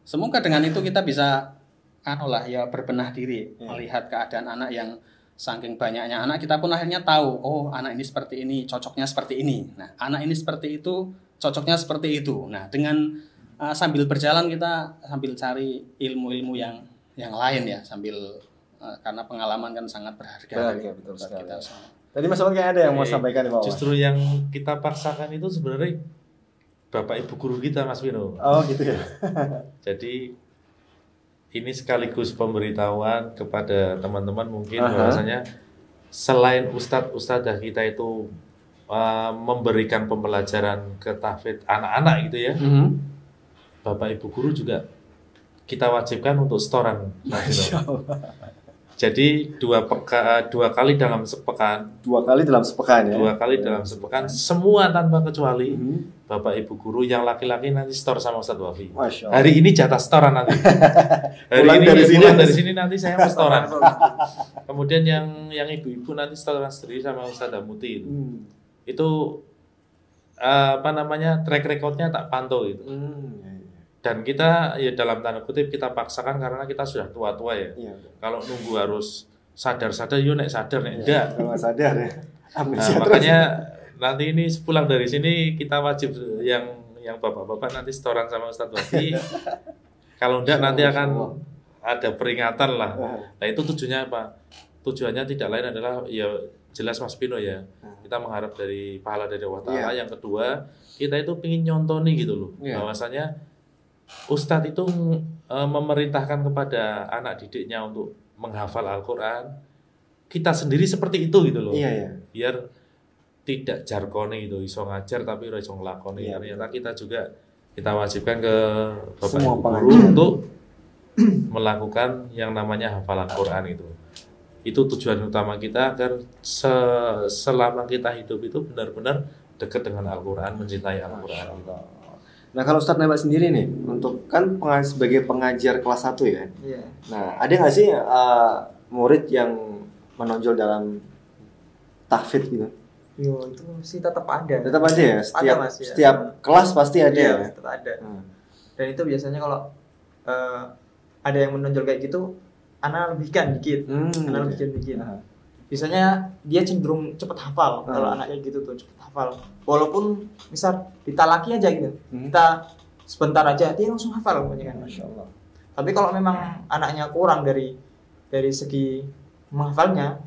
Semoga dengan itu kita bisa berbenah diri, melihat keadaan anak yang saking banyaknya anak, kita pun akhirnya tahu, oh anak ini seperti ini, cocoknya seperti ini. Nah, anak ini seperti itu, cocoknya seperti itu. Nah, dengan sambil berjalan kita sambil cari ilmu-ilmu yang lain ya, sambil karena pengalaman kan sangat berharga. Betul sekali. Kita semua. Tadi Mas Ahmad kayak ada yang mau sampaikan di bawah. Justru yang kita paksakan itu sebenarnya Bapak Ibu guru kita, Mas Vino. Oh gitu ya. Jadi ini sekaligus pemberitahuan kepada teman-teman mungkin bahwasanya selain ustadz-ustadzah kita itu memberikan pembelajaran ke tahfidz anak-anak gitu ya, Bapak Ibu guru juga kita wajibkan untuk setoran. Jadi dua kali dalam sepekan. 2 kali dalam sepekan ya. 2 kali dalam sepekan semua tanpa kecuali Bapak Ibu guru yang laki-laki nanti store sama Ustadz Wafi. Hari ini jatah setoran nanti. Hari ini dari sini nanti saya mau setoran. Kemudian yang ibu-ibu nanti setoran sendiri sama Ustadz Muti. Itu track recordnya tak pantau gitu. Dan kita ya dalam tanda kutip kita paksakan karena kita sudah tua-tua ya. Kalau nunggu harus sadar-sadar, yuk nek sadar nek enggak. Kalau sadar ya. Makanya nanti ini pulang dari sini kita wajib yang bapak-bapak nanti setoran sama Ustadz Wafi. Kalau enggak nanti akan ada peringatan lah. Nah itu tujuannya apa? Tujuannya tidak lain adalah ya jelas Mas Pino ya. Kita mengharap dari pahala dari Allah Ta'ala. Yang kedua kita itu ingin nyontoni gitu loh. Bahwasanya Ustadz itu memerintahkan kepada anak didiknya untuk menghafal Al-Quran. Kita sendiri seperti itu gitu loh. Biar tidak jargone gitu, iso ngajar tapi iso ngelakoni. Ternyata kita juga kita wajibkan ke Bapak Ibu guru untuk melakukan yang namanya hafal Al-Quran itu. Itu tujuan utama kita agar selama kita hidup itu benar-benar dekat dengan Al-Quran, mencintai Al-Quran gitu. Nah kalau Ustadz Nabak sendiri nih, untuk kan sebagai pengajar kelas 1 ya. Nah ada nggak sih murid yang menonjol dalam tahfidz gitu? Yo itu sih tetap ada. Tetap ada ya. Setiap kelas pasti ada ya. Tetap ada. Dan itu biasanya kalau ada yang menonjol kayak gitu, anak lebihkan dikit. Anak lebihkan dikit. Biasanya dia cenderung cepet hafal. Kalau anak kayak gitu tuh cepet hafal. Walaupun misal ditalaki aja gitu, kita sebentar aja dia langsung hafal pokoknya kan. Masya Allah. Tapi kalau memang anaknya kurang dari segi menghafalnya,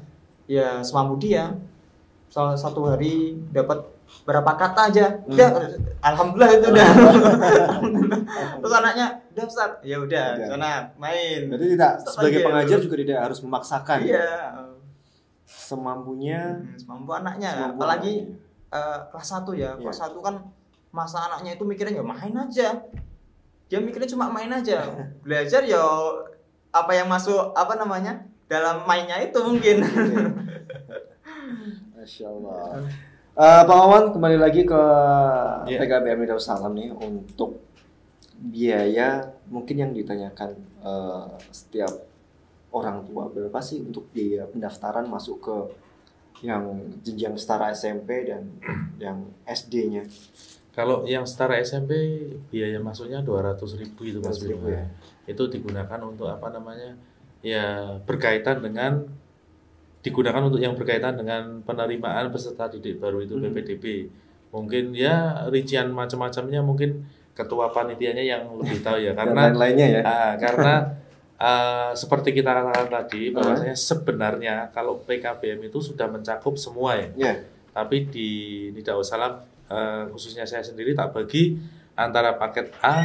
ya semampu dia. Satu hari dapat berapa kata aja, udah alhamdulillah itu udah. Terus anaknya udah Ustaz, ya udah sana main. Jadi tidak sebagai pengajar juga tidak harus memaksakan. Iya. Semampunya, semampu anaknya. Apalagi kelas 1 ya. Kelas 1 kan masa anaknya itu mikirnya ya main aja. Dia mikirnya cuma main aja. Belajar ya apa yang masuk dalam mainnya itu mungkin. Masya Allah. Pak Wawan kembali lagi ke PKBM Darussalam nih untuk biaya mungkin yang ditanyakan setiap orang tua, berapa sih untuk biaya pendaftaran masuk ke yang jenjang setara SMP dan yang SD-nya? Kalau yang setara SMP biaya masuknya 200.000 itu Mas Bimo. Ya. Itu digunakan untuk ya berkaitan dengan untuk yang berkaitan dengan penerimaan peserta didik baru itu PPDB. Mungkin ya rincian macam-macamnya mungkin ketua panitianya yang lebih tahu ya karena lainnya ya. Karena seperti kita katakan tadi bahwasanya sebenarnya kalau PKBM itu sudah mencakup semua ya. Tapi di Darussalam khususnya saya sendiri tak bagi antara paket A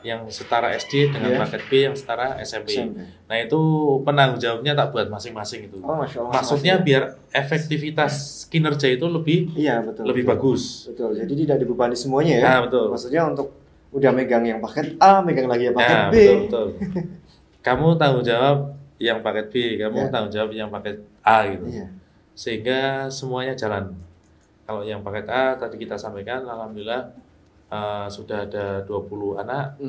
yang setara SD dengan paket B yang setara SMP. Nah itu penanggung jawabnya tak buat masing-masing itu. Maksudnya biar efektivitas kinerja itu lebih bagus. Betul. Jadi tidak dibebani semuanya ya. Nah, betul. Maksudnya untuk udah megang yang paket A, megang lagi yang paket B. Betul. Kamu tanggung jawab yang paket B, kamu tanggung jawab yang paket A gitu. Sehingga semuanya jalan. Kalau yang paket A tadi kita sampaikan, alhamdulillah sudah ada 20 anak.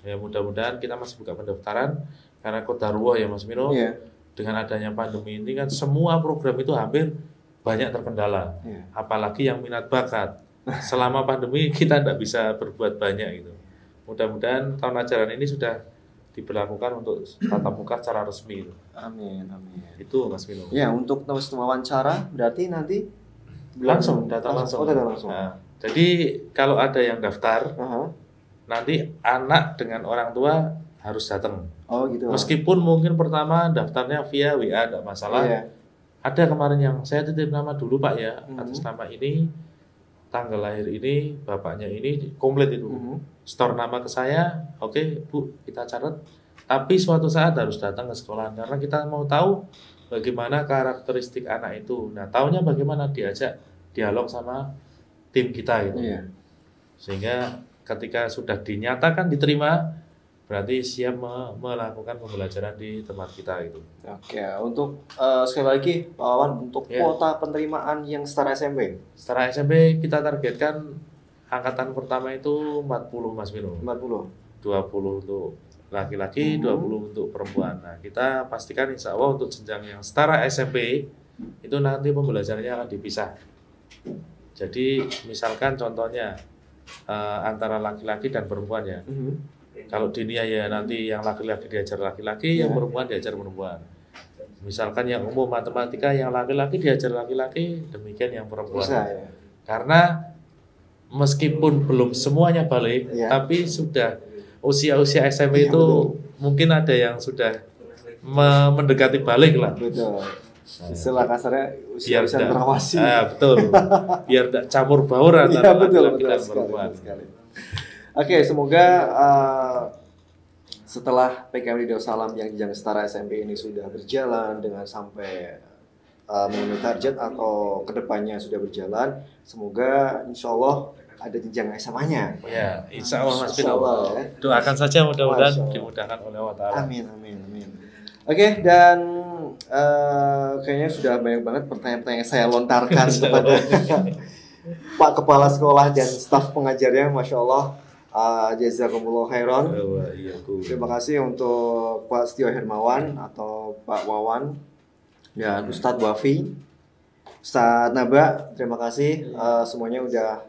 Ya mudah-mudahan kita masih buka pendaftaran karena qadarullah ya Mas Mino. Dengan adanya pandemi ini kan semua program itu hampir banyak terkendala. Apalagi yang minat bakat. Selama pandemi kita tidak bisa berbuat banyak gitu. Mudah-mudahan tahun ajaran ini sudah diberlakukan untuk tatap muka secara resmi gitu. Amin. Itu Mas Mino. Ya, untuk wawancara berarti nanti datang langsung. Nah, jadi kalau ada yang daftar, nanti anak dengan orang tua harus datang. Oh gitu. Meskipun mungkin pertama daftarnya via WA enggak masalah. Ada kemarin yang saya titip nama dulu Pak ya, atas nama ini, tanggal lahir ini, bapaknya ini, komplit itu. Store nama ke saya, oke Bu, kita catat. Tapi suatu saat harus datang ke sekolah karena kita mau tahu bagaimana karakteristik anak itu. Nah, taunya bagaimana diajak dialog sama tim kita gitu. Sehingga ketika sudah dinyatakan diterima, berarti siap melakukan pembelajaran di tempat kita itu. Oke, untuk sekali lagi Pak Wawan, untuk kuota penerimaan yang setara SMP. Setara SMP kita targetkan angkatan pertama itu 40 Mas Vino. 40. 20 untuk laki-laki, 20 untuk perempuan. Nah, kita pastikan insya Allah untuk jenjang yang setara SMP itu nanti pembelajarannya akan dipisah. Jadi misalkan contohnya antara laki-laki dan perempuan ya. Kalau diniyah ya nanti yang laki-laki diajar laki-laki, yang perempuan diajar perempuan. Misalkan yang umum matematika yang laki-laki diajar laki-laki, demikian yang perempuan. Bisa, ya. Karena meskipun belum semuanya balik, tapi sudah usia-usia SMP itu mungkin ada yang sudah mendekati balik lah. Betul. Istilah kasarnya usia berawasi. Betul. Biar tidak campur baur antara laki-laki dan perempuan. Oke, semoga setelah PKM di Darussalam yang jenjang setara SMP ini sudah berjalan dengan sampai memenuhi target atau kedepannya sudah berjalan, semoga insya Allah ada jenjang SMA-nya. Ya, insya Allah Mas Vino. Doakan saja mudah-mudahan dimudahkan oleh Allah Ta'ala. Amin. Oke, dan kayaknya sudah banyak banget pertanyaan-pertanyaan yang saya lontarkan kepada Pak Kepala Sekolah dan staf pengajarnya, Masya Allah. Jazakumullah khairan. Terima kasih untuk Pak Setio Hermawan atau Pak Wawan dan Ustadz Wafi, Ustadz Naba. Terima kasih semuanya udah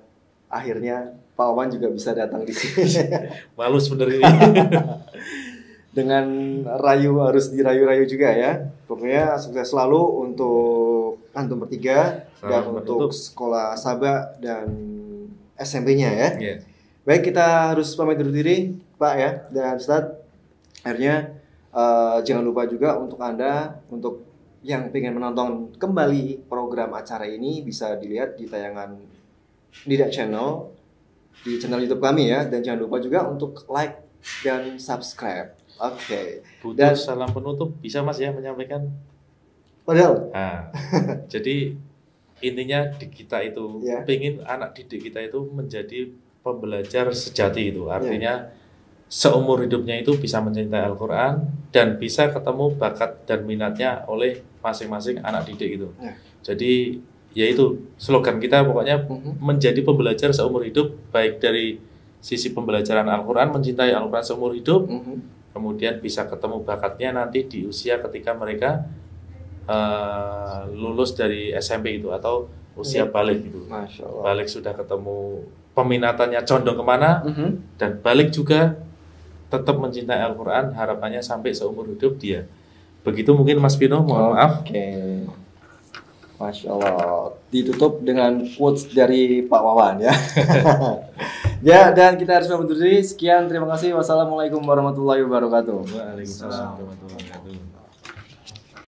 akhirnya Pak Wawan juga bisa datang di sini. Malu sebenarnya. Dengan harus dirayu-rayu juga ya. Pokoknya sukses selalu untuk antum bertiga dan untuk sekolah Sabah dan SMP-nya ya. Baik, kita harus pamit undur diri Pak ya dan Ustadz. Akhirnya jangan lupa juga untuk Anda, untuk yang pengen menonton kembali program acara ini, bisa dilihat di tayangan Didak Channel, di channel YouTube kami ya. Dan jangan lupa juga untuk like dan subscribe. Oke. Dan salam penutup bisa Mas ya menyampaikan? Padahal. Nah, jadi intinya di kita itu pengen anak didik kita itu menjadi pembelajar sejati itu. Artinya seumur hidupnya itu bisa mencintai Al-Quran dan bisa ketemu bakat dan minatnya oleh masing-masing anak didik itu. Jadi yaitu slogan kita pokoknya menjadi pembelajar seumur hidup, baik dari sisi pembelajaran Al-Quran, mencintai Al-Quran seumur hidup, kemudian bisa ketemu bakatnya nanti di usia ketika mereka lulus dari SMP itu atau usia balik itu. Balik sudah ketemu peminatannya condong kemana, dan balik juga tetap mencintai Al-Quran, harapannya sampai seumur hidup dia. Begitu mungkin Mas Vino, mohon maaf. Masya Allah. Ditutup dengan quotes dari Pak Wawan ya. Ya, dan kita harus undur diri. Sekian, terima kasih. Wassalamualaikum warahmatullahi wabarakatuh. Waalaikumsalam warahmatullahi wabarakatuh.